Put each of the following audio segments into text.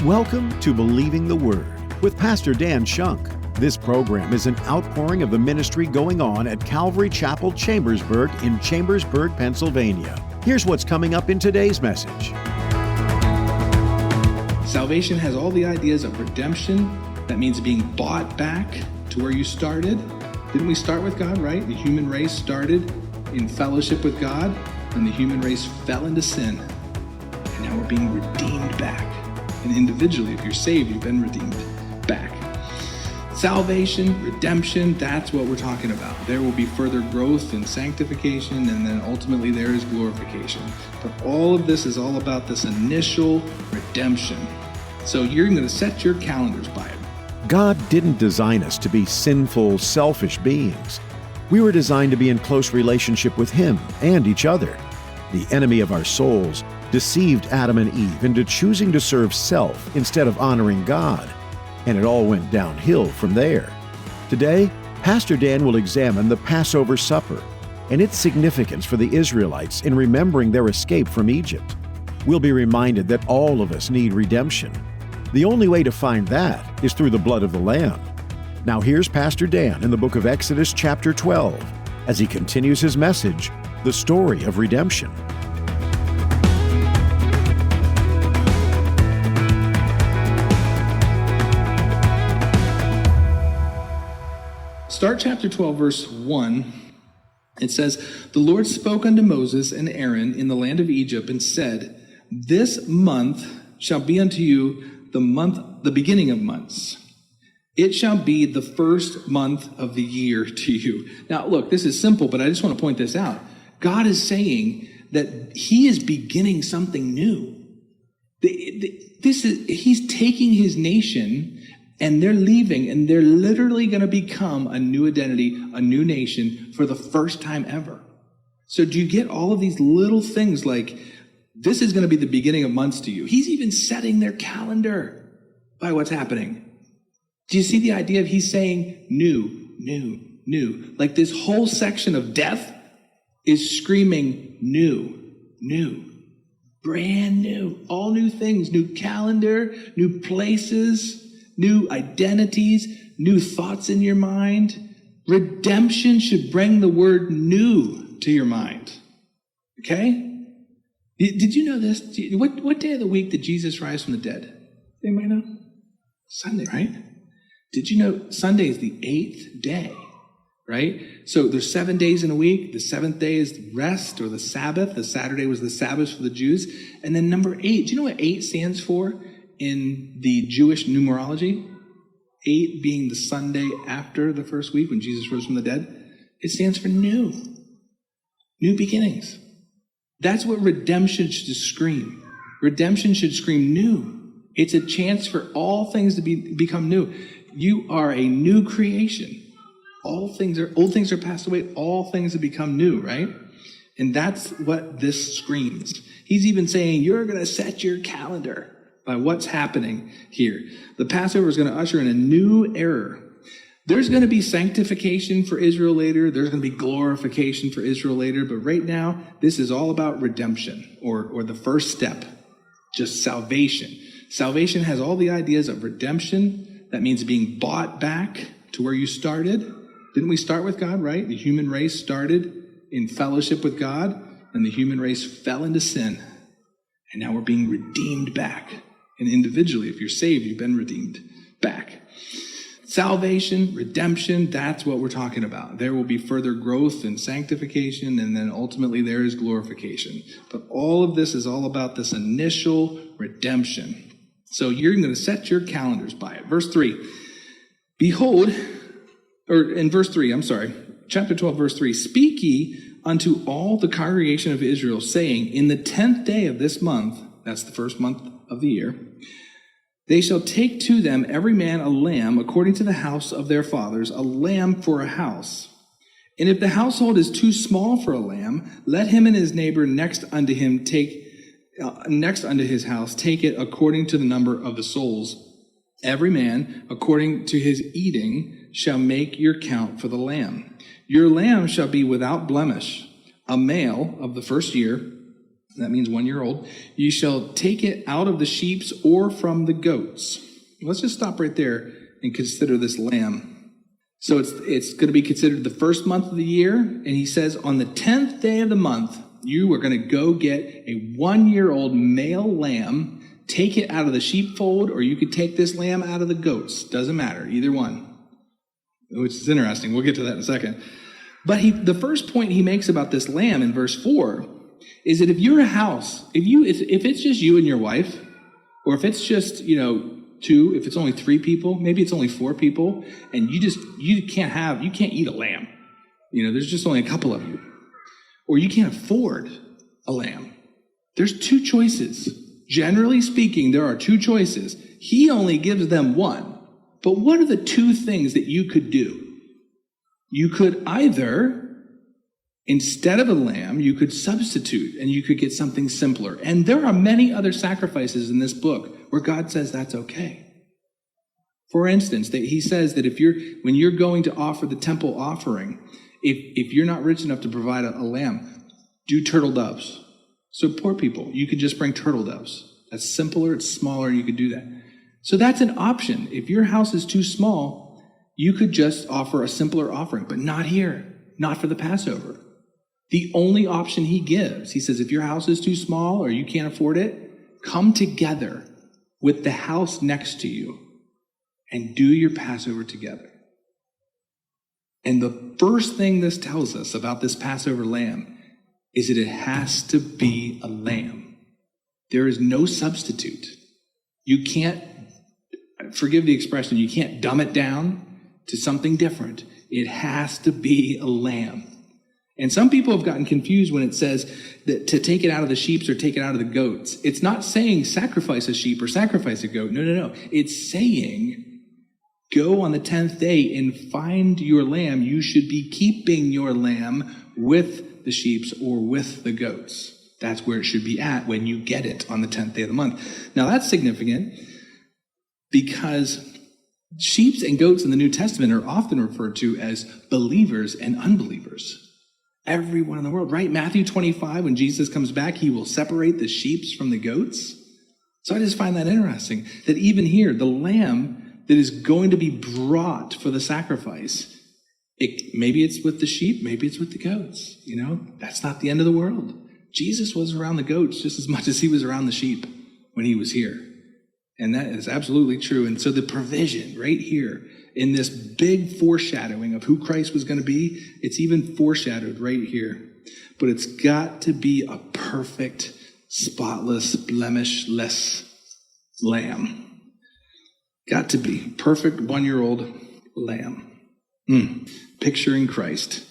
Welcome to Believing the Word with Pastor Dan Shunk. This program is an outpouring of the ministry going on at Calvary Chapel, Chambersburg in Chambersburg, Pennsylvania. Here's what's coming up in today's message. Salvation has all the ideas of redemption. That means being bought back to where you started. Didn't we start with God, right? The human race started in fellowship with God, and the human race fell into sin. And now we're being redeemed back. And individually, if you're saved, you've been redeemed back. Salvation, redemption, that's what we're talking about. There will be further growth in sanctification, and then ultimately there is glorification. But all of this is all about this initial redemption. So you're going to set your calendars by it. God didn't design us to be sinful, selfish beings. We were designed to be in close relationship with Him and each other. The enemy of our souls deceived Adam and Eve into choosing to serve self instead of honoring God, and it all went downhill from there. Today, Pastor Dan will examine the Passover supper and its significance for the Israelites in remembering their escape from Egypt. We'll be reminded that all of us need redemption. The only way to find that is through the blood of the Lamb. Now here's Pastor Dan in the book of Exodus chapter 12 as he continues his message, The Story of Redemption. Start chapter 12, verse 1. It says, "The Lord spoke unto Moses and Aaron in the land of Egypt and said, This month shall be unto you the beginning of months. It shall be the first month of the year to you." Now, look, this is simple, but I just want to point this out. God is saying that He is beginning something new. He's taking His nation, and they're leaving, and they're literally going to become a new identity, a new nation for the first time ever. So do you get all of these little things like, this is going to be the beginning of months to you? He's even setting their calendar by what's happening. Do you see the idea of He's saying new, new, new? Like this whole section of death is screaming new, new, brand new, all new things, new calendar, new places, new identities, new thoughts in your mind. Redemption should bring the word new to your mind. Okay? Did you know this? What day of the week did Jesus rise from the dead? Anybody know? Sunday, right? Did you know Sunday is the 8th day, right? So there's 7 days in a week. The 7th day is rest or the Sabbath. The Saturday was the Sabbath for the Jews. And then number 8, do you know what 8 stands for in the Jewish numerology? 8 being the Sunday after the first week when Jesus rose from the dead. It stands for new. New beginnings. That's what redemption should scream. Redemption should scream new. It's a chance for all things to become new. You are a new creation. Old things are passed away. All things have become new, right? And that's what this screams. He's even saying, you're going to set your calendar by what's happening here. The Passover is going to usher in a new era. There's going to be sanctification for Israel later. There's going to be glorification for Israel later. But right now, this is all about redemption or the first step, just salvation. Salvation has all the ideas of redemption. That means being bought back to where you started. Didn't we start with God, right? The human race started in fellowship with God, and the human race fell into sin. And now we're being redeemed back. And individually, if you're saved, you've been redeemed back. Salvation, redemption, that's what we're talking about. There will be further growth in sanctification, and then ultimately there is glorification. But all of this is all about this initial redemption. So you're going to set your calendars by it. Verse 3, chapter 12, verse 3, "Speak ye unto all the congregation of Israel, saying, In the 10th day of this month," that's the first month of the year, "they shall take to them every man a lamb according to the house of their fathers, a lamb for a house. And if the household is too small for a lamb, let him and his neighbor next unto his house take it according to the number of the souls. Every man according to his eating shall make your count for the lamb. Your lamb shall be without blemish, a male of the first year. That means 1 year old. You shall take it out of the sheep's or from the goats. Let's just stop right there and consider this lamb. So it's going to be considered the first month of the year. And he says on the 10th day of the month, you are going to go get a 1 year old male lamb, take it out of the sheepfold, or you could take this lamb out of the goats. Doesn't matter, either one. Which is interesting. We'll get to that in a second. But the first point he makes about this lamb in verse 4 is that if you're a house, if it's just you and your wife, or if it's just, two, if it's only 3 people, maybe it's only 4 people, and you can't eat a lamb. There's just only a couple of you. Or you can't afford a lamb. There's 2 choices. Generally speaking, there are 2 choices. He only gives them one. But what are the 2 things that you could do? You could either, instead of a lamb, you could substitute and you could get something simpler. And there are many other sacrifices in this book where God says that's okay. For instance, that he says that when you're going to offer the temple offering, if you're not rich enough to provide a lamb, do turtle doves. So poor people, you could just bring turtle doves. That's simpler, it's smaller, you could do that. So that's an option. If your house is too small, you could just offer a simpler offering, but not here, not for the Passover. The only option he gives, he says, if your house is too small or you can't afford it, come together with the house next to you and do your Passover together. And the first thing this tells us about this Passover lamb is that it has to be a lamb. There is no substitute. You can't, forgive the expression, you can't dumb it down to something different. It has to be a lamb. And some people have gotten confused when it says that to take it out of the sheep or take it out of the goats. It's not saying sacrifice a sheep or sacrifice a goat. No. It's saying go on the 10th day and find your lamb. You should be keeping your lamb with the sheep or with the goats. That's where it should be at when you get it on the 10th day of the month. Now that's significant because sheep and goats in the New Testament are often referred to as believers and unbelievers. Everyone in the world, right? Matthew 25, when Jesus comes back, he will separate the sheep from the goats. So I just find that interesting that even here, the lamb that is going to be brought for the sacrifice, maybe it's with the sheep, maybe it's with the goats. That's not the end of the world. Jesus was around the goats just as much as he was around the sheep when he was here. And that is absolutely true. And so the provision right here in this big foreshadowing of who Christ was going to be, it's even foreshadowed right here. But it's got to be a perfect, spotless, blemishless lamb. Got to be perfect 1-year-old lamb. Picturing Christ.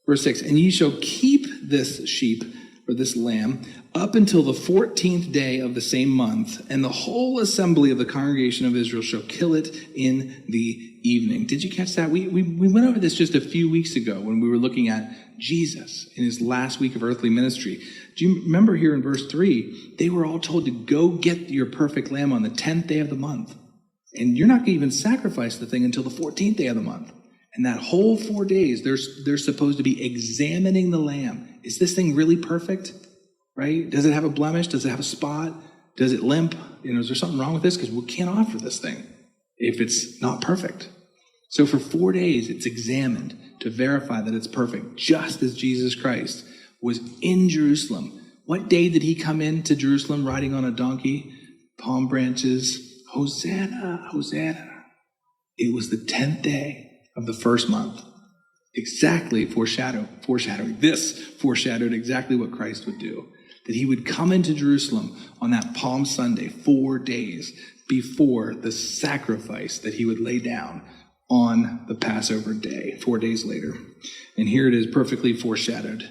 Verse 6, and ye shall keep this sheep or this lamb up until the 14th day of the same month, and the whole assembly of the congregation of Israel shall kill it in the evening. Did you catch that? We went over this just a few weeks ago when we were looking at Jesus in his last week of earthly ministry. Do you remember here in verse 3, they were all told to go get your perfect lamb on the 10th day of the month. And you're not going to even sacrifice the thing until the 14th day of the month. And that whole 4 days, they're supposed to be examining the lamb. Is this thing really perfect? Right? Does it have a blemish? Does it have a spot? Does it limp? Is there something wrong with this? Because we can't offer this thing if it's not perfect. So for 4 days, it's examined to verify that it's perfect, just as Jesus Christ was in Jerusalem. What day did he come into Jerusalem riding on a donkey? Palm branches. Hosanna, Hosanna. It was the 10th day of the first month. Exactly foreshadowing. This foreshadowed exactly what Christ would do. That he would come into Jerusalem on that Palm Sunday, 4 days before the sacrifice that he would lay down on the Passover day, 4 days later. And here it is perfectly foreshadowed.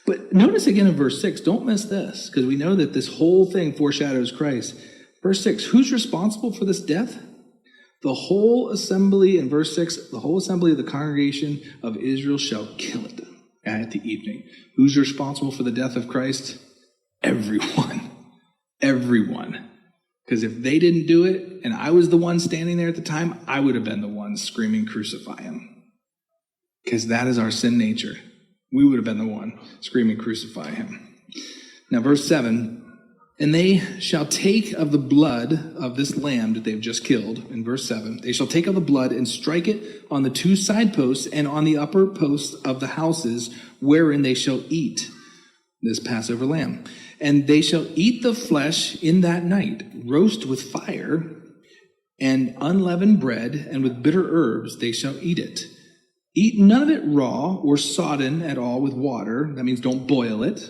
But notice again in verse 6, don't miss this, because we know that this whole thing foreshadows Christ. Verse 6, who's responsible for this death? The whole assembly, in verse 6, the whole assembly of the congregation of Israel shall kill it at the evening. Who's responsible for the death of Christ? Everyone. Everyone. Because if they didn't do it, and I was the one standing there at the time, I would have been the one screaming, crucify him. Because that is our sin nature. We would have been the one screaming, crucify him. Now, verse 7, and they shall take of the blood of this lamb that they've just killed, in verse 7, they shall take of the blood and strike it on the two side posts and on the upper posts of the houses wherein they shall eat this Passover lamb. And they shall eat the flesh in that night, roast with fire and unleavened bread, and with bitter herbs they shall eat it. Eat none of it raw or sodden at all with water. That means don't boil it,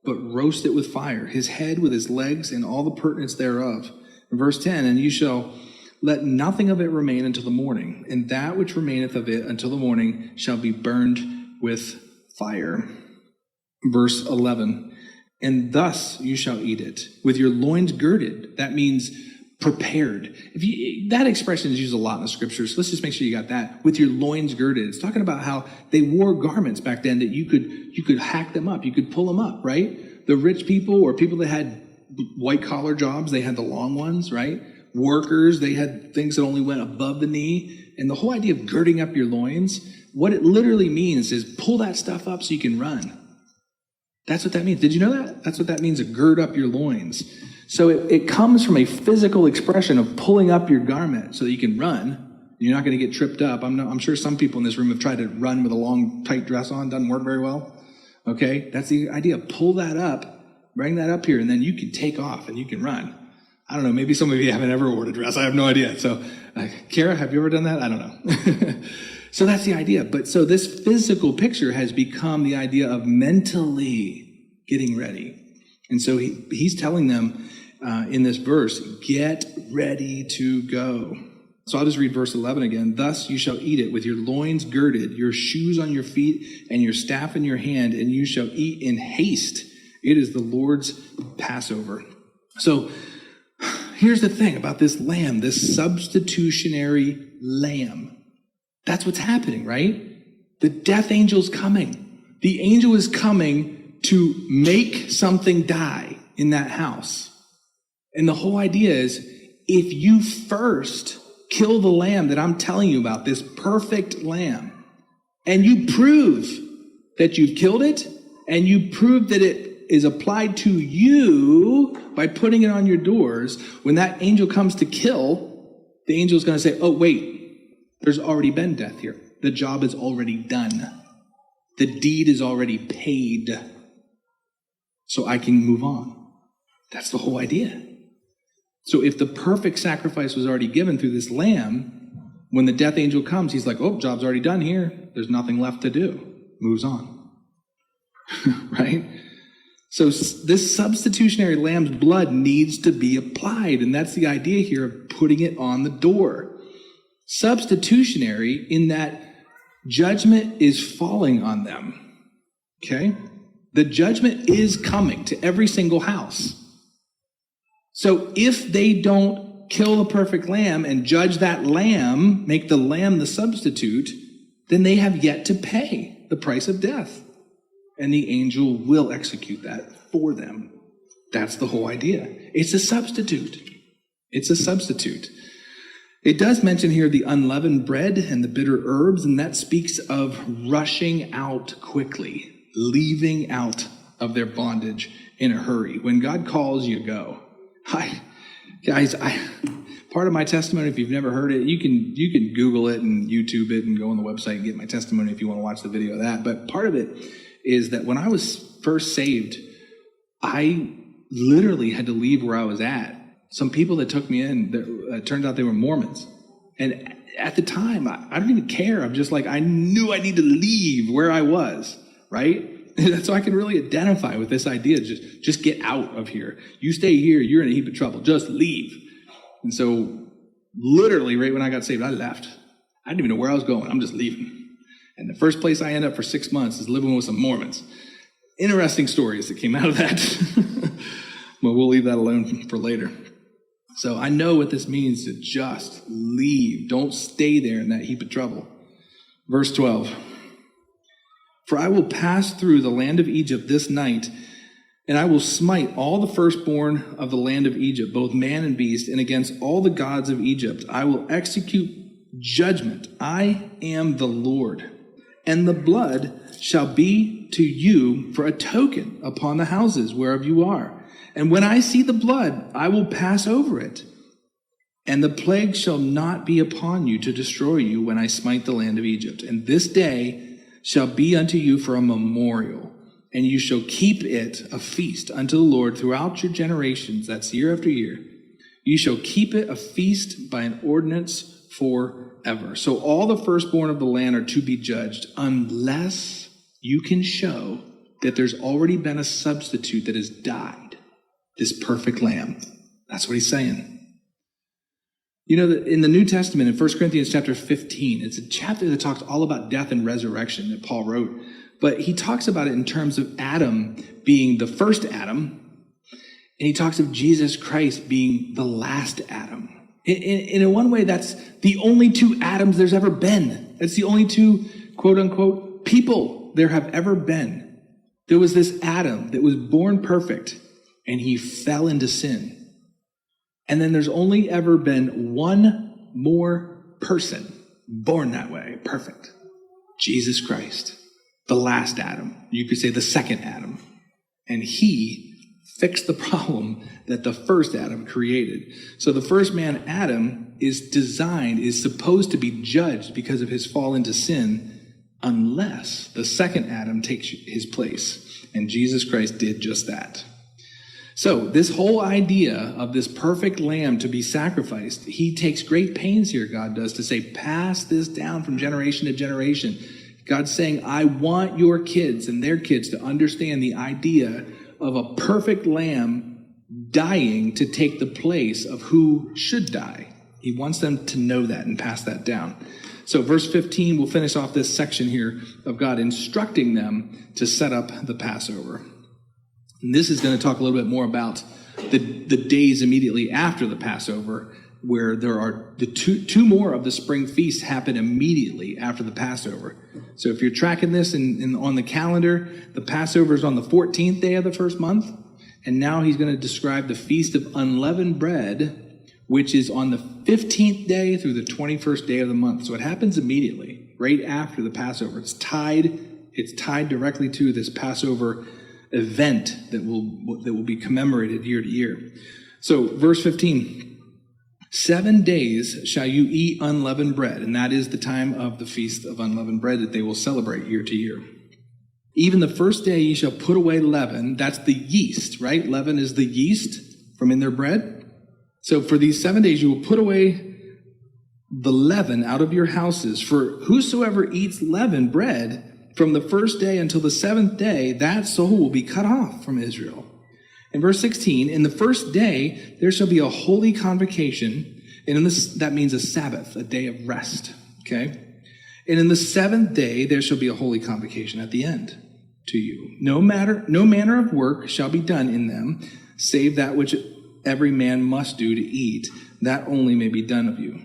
but roast it with fire, his head with his legs and all the purtenance thereof. In verse 10, and you shall let nothing of it remain until the morning, and that which remaineth of it until the morning shall be burned with fire. Verse 11, and thus you shall eat it, with your loins girded. That means prepared. That expression is used a lot in the scriptures. Let's just make sure you got that. With your loins girded. It's talking about how they wore garments back then that you could hack them up. You could pull them up, right? The rich people or people that had white collar jobs, they had the long ones, right? Workers, they had things that only went above the knee. And the whole idea of girding up your loins, what it literally means is pull that stuff up so you can run. That's what that means. Did you know that? That's what that means, to gird up your loins. So it comes from a physical expression of pulling up your garment so that you can run. You're not going to get tripped up. I'm sure some people in this room have tried to run with a long, tight dress on. Doesn't work very well. Okay? That's the idea. Pull that up, bring that up here, and then you can take off and you can run. I don't know. Maybe some of you haven't ever worn a dress. I have no idea. So, Kara, have you ever done that? I don't know. So that's the idea. But so this physical picture has become the idea of mentally getting ready. And so he's telling them in this verse, get ready to go. So I'll just read verse 11 again. Thus you shall eat it with your loins girded, your shoes on your feet, and your staff in your hand, and you shall eat in haste. It is the Lord's Passover. So here's the thing about this lamb, this substitutionary lamb. That's what's happening, right? The death angel's coming. The angel is coming to make something die in that house. And the whole idea is, if you first kill the lamb that I'm telling you about, this perfect lamb, and you prove that you've killed it, and you prove that it is applied to you by putting it on your doors, when that angel comes to kill, the angel's going to say, oh, wait, there's already been death here. The job is already done. The deed is already paid. So I can move on. That's the whole idea. So if the perfect sacrifice was already given through this lamb, when the death angel comes, he's like, oh, job's already done here. There's nothing left to do. Moves on. Right? So this substitutionary lamb's blood needs to be applied. And that's the idea here of putting it on the door. Substitutionary in that judgment is falling on them. Okay? The judgment is coming to every single house. So if they don't kill the perfect lamb and judge that lamb, make the lamb the substitute, then they have yet to pay the price of death. And the angel will execute that for them. That's the whole idea. It's a substitute. It's a substitute. It does mention here the unleavened bread and the bitter herbs, and that speaks of rushing out quickly, leaving out of their bondage in a hurry. When God calls, you go. Part of my testimony, if you've never heard it, you can Google it and YouTube it and go on the website and get my testimony if you want to watch the video of that. But part of it is that when I was first saved, I literally had to leave where I was at. Some people that took me in, it turned out they were Mormons. And at the time, I don't even care. I'm just like, I knew I needed to leave where I was, right? So I can really identify with this idea. Just get out of here. You stay here, you're in a heap of trouble. Just leave. And so literally right when I got saved, I left. I didn't even know where I was going. I'm just leaving. And the first place I end up for 6 months is living with some Mormons. Interesting stories that came out of that. But we'll leave that alone for later. So I know what this means to just leave. Don't stay there in that heap of trouble. Verse 12. For I will pass through the land of Egypt this night, and I will smite all the firstborn of the land of Egypt, both man and beast, and against all the gods of Egypt I will execute judgment. I am the Lord. and the blood shall be to you for a token upon the houses whereof you are. And when I see the blood, I will pass over it. And the plague shall not be upon you to destroy you when I smite the land of Egypt. And this day shall be unto you for a memorial, and you shall keep it a feast unto the Lord throughout your generations. That's year after year. You shall keep it a feast by an ordinance forever. So all the firstborn of the land are to be judged, unless you can show that there's already been a substitute that has died, this perfect lamb. That's what he's saying. You know, in the New Testament, in 1 Corinthians chapter 15, it's a chapter that talks all about death and resurrection that Paul wrote. But he talks about it in terms of Adam being the first Adam, and he talks of Jesus Christ being the last Adam. In one way, that's the only two Adams there's ever been. It's the only two, quote unquote, people there have ever been. There was this Adam that was born perfect, and he fell into sin. And then there's only ever been one more person born that way, perfect. Jesus Christ, the last Adam. You could say the second Adam. And he fixed the problem that the first Adam created. So the first man, Adam, is supposed to be judged because of his fall into sin, unless the second Adam takes his place. And Jesus Christ did just that. So this whole idea of this perfect lamb to be sacrificed, he takes great pains here, God does, to say, pass this down from generation to generation. God's saying, I want your kids and their kids to understand the idea of a perfect lamb dying to take the place of who should die. He wants them to know that and pass that down. So verse 15, we'll finish off this section here of God instructing them to set up the Passover. And this is going to talk a little bit more about the days immediately after the Passover, where there are the two more of the spring feasts happen immediately after the Passover. So if you're tracking this on the calendar, the Passover is on the 14th day of the first month. And now he's going to describe the Feast of Unleavened Bread, which is on the 15th day through the 21st day of the month. So it happens immediately, right after the Passover. It's tied directly to this Passover event that will be commemorated year to year. So verse 15, 7 days shall you eat unleavened bread, and that is the time of the Feast of Unleavened Bread that they will celebrate year to year. Even the first day ye shall put away leaven. That's the yeast, right? Leaven is the yeast from in their bread. So for these 7 days you will put away the leaven out of your houses. For whosoever eats leavened bread from the first day until the seventh day, that soul will be cut off from Israel. In verse 16, in the first day there shall be a holy convocation, and that means a Sabbath, a day of rest, okay? And in the seventh day there shall be a holy convocation at the end to you. No manner of work shall be done in them, save that which every man must do to eat. That only may be done of you.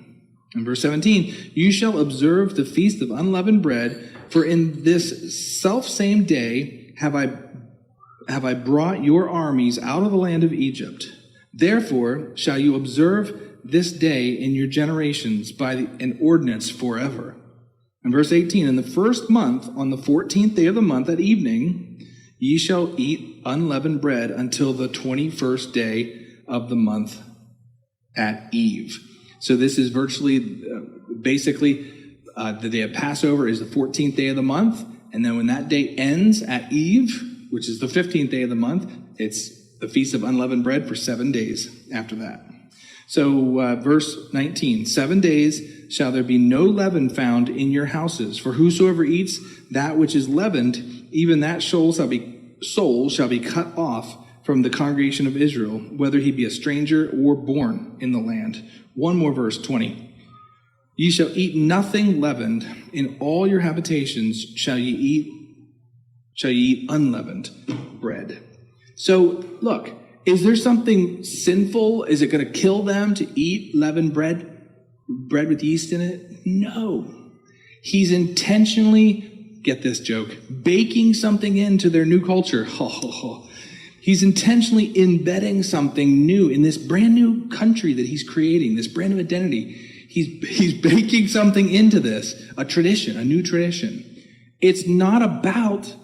In verse 17, you shall observe the feast of unleavened bread, for in this selfsame day have I brought your armies out of the land of Egypt. Therefore shall you observe this day in your generations by an ordinance forever. In verse 18, in the first month, on the 14th day of the month at evening, ye shall eat unleavened bread until the 21st day of the month at eve. So this is basically the day of Passover is the 14th day of the month. And then when that day ends at eve, which is the 15th day of the month, it's the Feast of Unleavened Bread for 7 days after that. So verse 19, 7 days shall there be no leaven found in your houses. For whosoever eats that which is leavened, even that soul shall be cut off from the congregation of Israel, whether he be a stranger or born in the land. One more verse, 20. Ye shall eat nothing leavened. In all your habitations shall ye eat unleavened bread. So, look, is there something sinful? Is it going to kill them to eat leavened bread with yeast in it? No. He's intentionally, get this joke, baking something into their new culture. He's intentionally embedding something new in this brand new country that he's creating, this brand new identity. He's baking something into this, a tradition, a new tradition. It's not about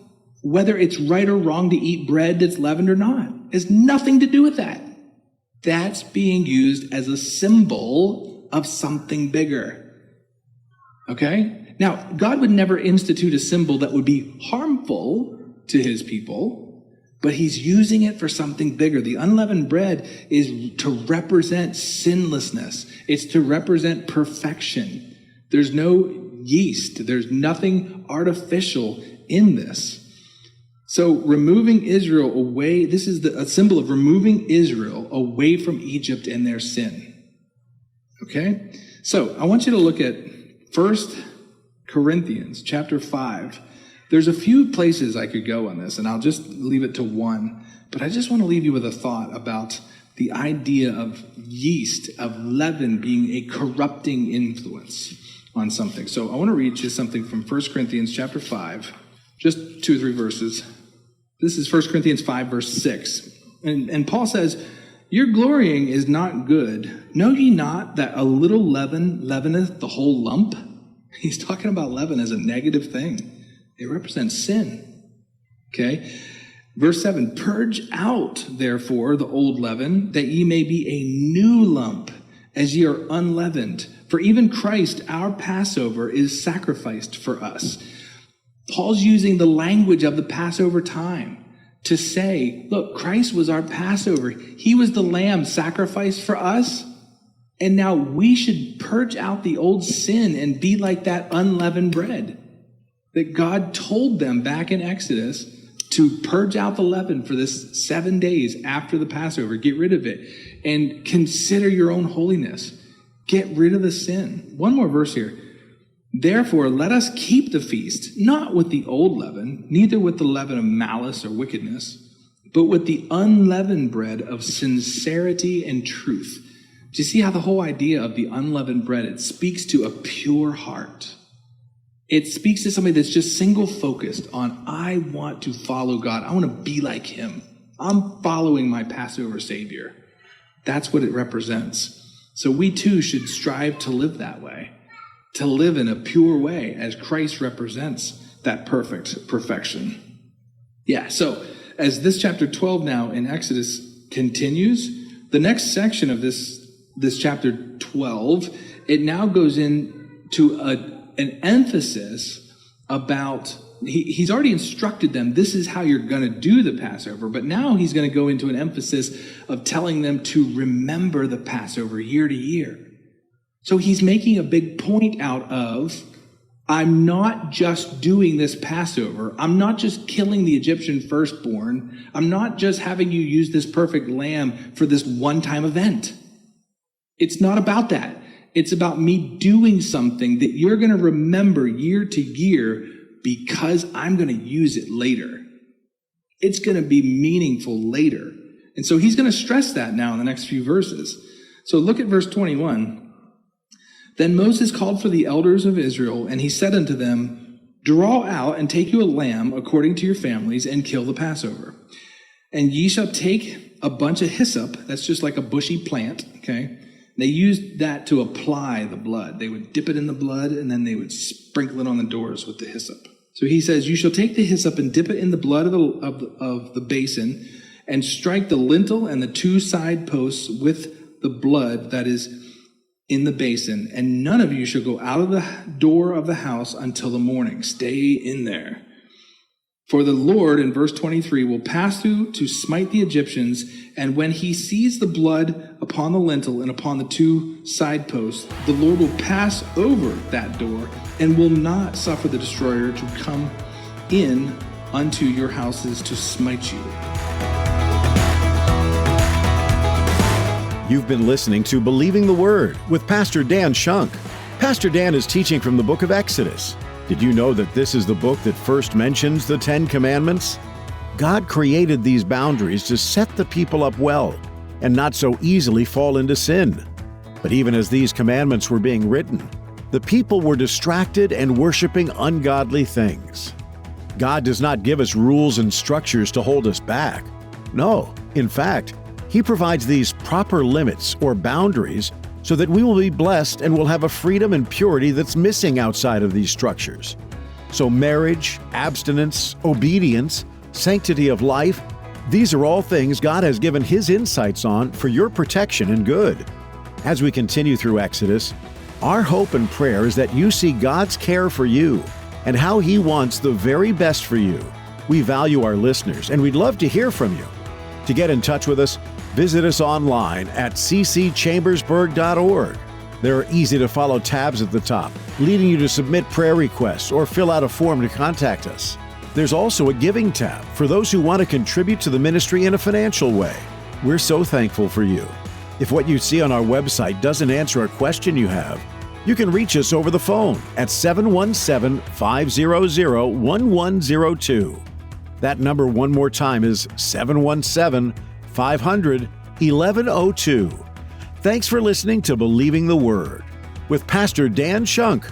whether it's right or wrong to eat bread that's leavened or not. It has nothing to do with that. That's being used as a symbol of something bigger. Okay? Now, God would never institute a symbol that would be harmful to his people, but he's using it for something bigger. The unleavened bread is to represent sinlessness. It's to represent perfection. There's no yeast. There's nothing artificial in this. So removing Israel away, this is a symbol of removing Israel away from Egypt and their sin. Okay? So I want you to look at 1 Corinthians chapter 5. There's a few places I could go on this, and I'll just leave it to one. But I just want to leave you with a thought about the idea of yeast, of leaven being a corrupting influence on something. So I want to read you something from 1 Corinthians chapter 5, just 2 or 3 verses. This is 1 Corinthians 5, verse 6. And Paul says, "Your glorying is not good. Know ye not that a little leaven leaveneth the whole lump?" He's talking about leaven as a negative thing. It represents sin. Okay? Verse 7, "Purge out, therefore, the old leaven, that ye may be a new lump, as ye are unleavened. For even Christ, our Passover, is sacrificed for us." Paul's using the language of the Passover time to say, look, Christ was our Passover. He was the lamb sacrificed for us. And now we should purge out the old sin and be like that unleavened bread that God told them back in Exodus to purge out the leaven for this 7 days after the Passover. Get rid of it and consider your own holiness. Get rid of the sin. One more verse here. "Therefore, let us keep the feast, not with the old leaven, neither with the leaven of malice or wickedness, but with the unleavened bread of sincerity and truth." Do you see how the whole idea of the unleavened bread, it speaks to a pure heart. It speaks to somebody that's just single focused on, I want to follow God. I want to be like him. I'm following my Passover Savior. That's what it represents. So we too should strive to live that way, to live in a pure way as Christ represents that perfection. Yeah, so as this chapter 12 now in Exodus continues, the next section of this chapter 12, it now goes into an emphasis about, he's already instructed them, this is how you're going to do the Passover, but now he's going to go into an emphasis of telling them to remember the Passover year to year. So he's making a big point out of, I'm not just doing this Passover. I'm not just killing the Egyptian firstborn. I'm not just having you use this perfect lamb for this one-time event. It's not about that. It's about me doing something that you're going to remember year to year because I'm going to use it later. It's going to be meaningful later. And so he's going to stress that now in the next few verses. So look at verse 21. "Then Moses called for the elders of Israel, and he said unto them, Draw out and take you a lamb according to your families, and kill the Passover. And ye shall take a bunch of hyssop," that's just like a bushy plant, okay? They used that to apply the blood. They would dip it in the blood, and then they would sprinkle it on the doors with the hyssop. So he says, "You shall take the hyssop and dip it in the blood of the basin, and strike the lintel and the 2 side posts with the blood that is in the basin, and none of you shall go out of the door of the house until the morning." Stay in there. "For the Lord," in verse 23, "will pass through to smite the Egyptians, and when he sees the blood upon the lintel and upon the 2 side posts, the Lord will pass over that door and will not suffer the destroyer to come in unto your houses to smite you." You've been listening to Believing the Word with Pastor Dan Shunk. Pastor Dan is teaching from the book of Exodus. Did you know that this is the book that first mentions the 10 Commandments? God created these boundaries to set the people up well and not so easily fall into sin. But even as these commandments were being written, the people were distracted and worshiping ungodly things. God does not give us rules and structures to hold us back. No, in fact, He provides these proper limits or boundaries so that we will be blessed and will have a freedom and purity that's missing outside of these structures. So marriage, abstinence, obedience, sanctity of life, these are all things God has given His insights on for your protection and good. As we continue through Exodus, our hope and prayer is that you see God's care for you and how He wants the very best for you. We value our listeners, and we'd love to hear from you. To get in touch with us, visit us online at ccchambersburg.org. There are easy-to-follow tabs at the top, leading you to submit prayer requests or fill out a form to contact us. There's also a giving tab for those who want to contribute to the ministry in a financial way. We're so thankful for you. If what you see on our website doesn't answer a question you have, you can reach us over the phone at 717-500-1102. That number one more time is 717-500-1102. Thanks for listening to Believing the Word with Pastor Dan Shunk.